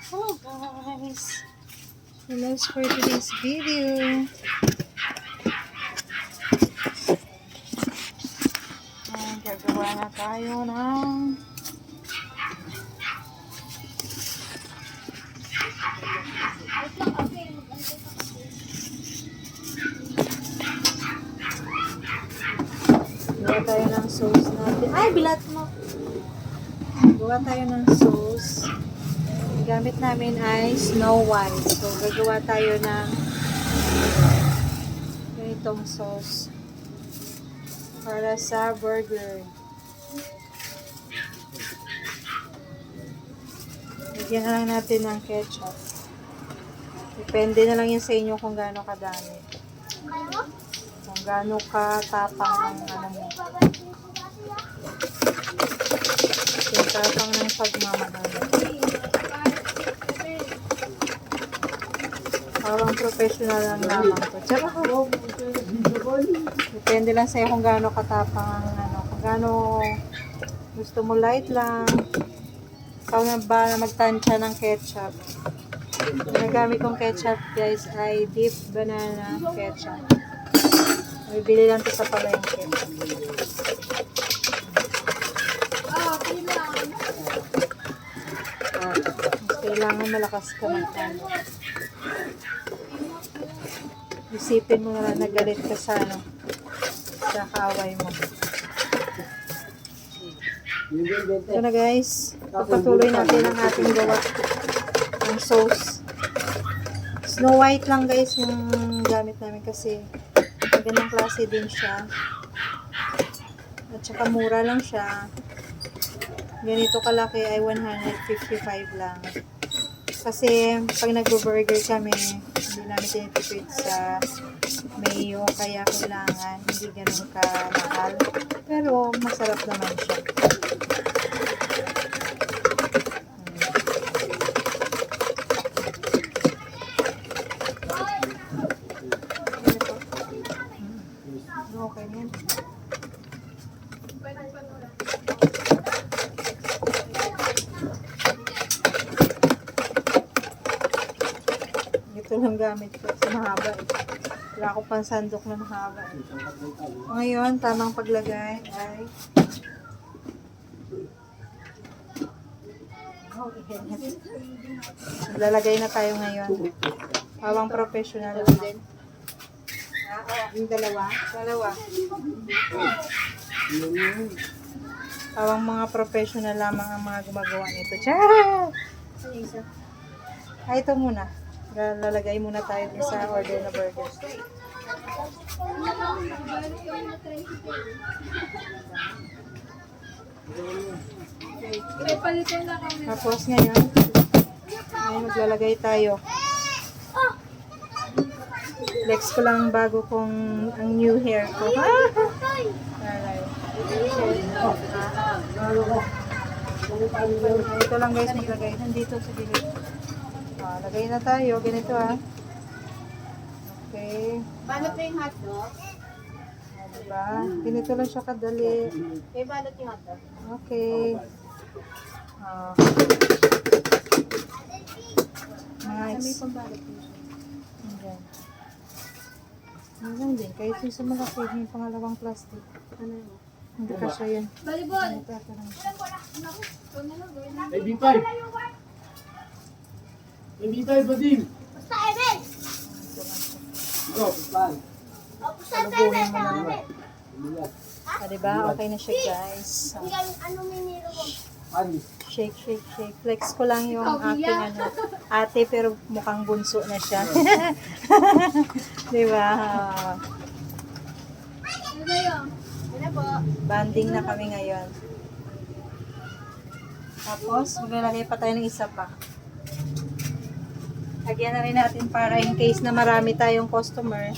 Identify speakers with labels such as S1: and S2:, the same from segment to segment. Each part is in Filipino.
S1: Hello guys! Hello for today's video. Gagawa na tayo ng gawa tayo ng sauce natin. Ay, bilat mo! Gawa tayo ng sauce. Gamit namin ay Snow White. So, gagawa tayo ng ganitong sauce para sa burger. Lagyan na lang natin ng ketchup. Depende na lang yan sa inyo kung gaano kadami. Kung gaano katapang ang ano mo. Yung tapang ng pagmamahal. Parang professional lang naman to. Tsaka ko. Depende lang sa'yo kung gaano katapang ang ano. Kung gaano gusto mo light lang. Ikaw na ba na magtansya ng ketchup? Ginagamit kong ketchup guys ay deep banana ketchup. Bibili lang to sa palengke. Kailangan malakas ka magtanda. Isipin mo na nagalit ka sa ano, sa kaaway mo. Ito na guys, pagpatuloy natin ang ating gawa ng sauce. Snow White lang guys yung gamit namin kasi magandang klase din siya. At saka mura lang siya. Ganito kalaki ay 155 lang. Kasi pag nag-burger kami, hindi namin tinitipid sa mayo, kaya kailangan hindi ganun ka-mahal. Pero masarap naman siya. Okay yan. Ito lang gamit ko. Sa mahaba eh. Wala akong pansandok na mahaba eh. Ngayon, tamang paglagay ay lalagay na tayo ngayon. Pawang professional din. Yung dalawa. Pawang mga professional lamang ang mga gumagawa nito. Tiyan! Ay, ito muna. Lalagay muna tayo din sa order na burger. Tapos ngayon, maglalagay tayo. Flex ko lang bago kong ang new hair ko. Ito lang guys, maglagay. Nandito sa gilid. Lagay na tayo. Ganito Okay.
S2: Balot na yung hotdog?
S1: Diba? Ganito lang siya kadali.
S2: May balot yung hotdog?
S1: Okay. Nice.
S2: May pambalot yung
S1: Ayan. Ayan din. Kahit yung sa malaki, yung pangalawang plastic.
S2: ano yun?
S1: Hindi ka siya yan.
S2: Volleyball!
S1: Ito lang.
S3: May B5! May B5 ba din?
S2: Basta Evan!
S3: Ito, pustahan.
S2: Basta Evan!
S1: Diba? Okay na siya guys.
S2: Ano may nilo mo?
S3: Ani?
S1: Shake. Flex ko lang yung aking ate pero mukhang bunso na siya. Diba?
S2: Ano ba yun? Ano po?
S1: Banding na kami ngayon. Tapos, maglalagay pa tayo ng isa pa. Lagyan na rin natin para in case na marami tayong customer,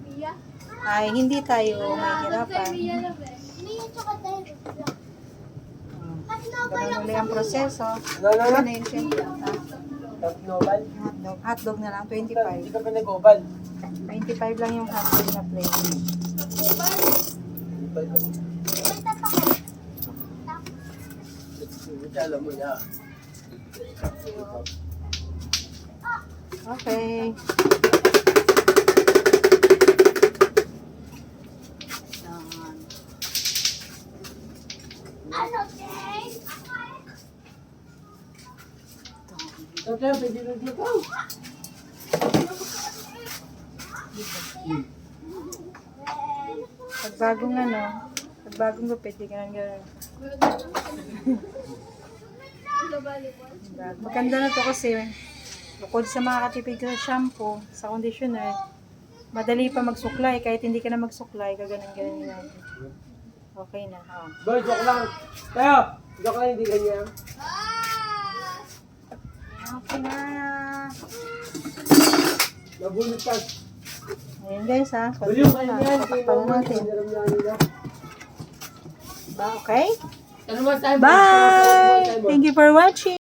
S2: Mia?
S1: ay hindi tayo mahihirapan.
S2: Mia tsaka tayo.
S1: Ganun ulit ang proseso.
S3: Ano?
S1: Na yun siya.
S3: Tatnobal?
S1: Hotdog na lang,
S3: Hindi
S1: 25.
S3: ka pa nag-oval.
S1: 25 lang yung hotdog na plate.
S3: Alam mo niya.
S1: Okay. Yan.
S2: Ano, Jay?
S3: Ito, pwede na dito.
S1: Pag bagong gupit, di ka nang gano'n. Maganda na to kasi bukod sa makakatipid ka sa shampoo, sa conditioner, madali pa magsuklay. Kahit hindi ka na magsuklay, kaganon-ganon lang. Okay na. Oh.
S3: Boy, joke lang. Tayo, joke lang, hindi ganyan.
S1: Okay na.
S3: Nabunot ka.
S1: Ayan guys ha.
S3: Bali yung kayo yan.
S1: Patakpan na natin. Okay?
S3: Ano mas tayo?
S1: Bye! Thank you for watching.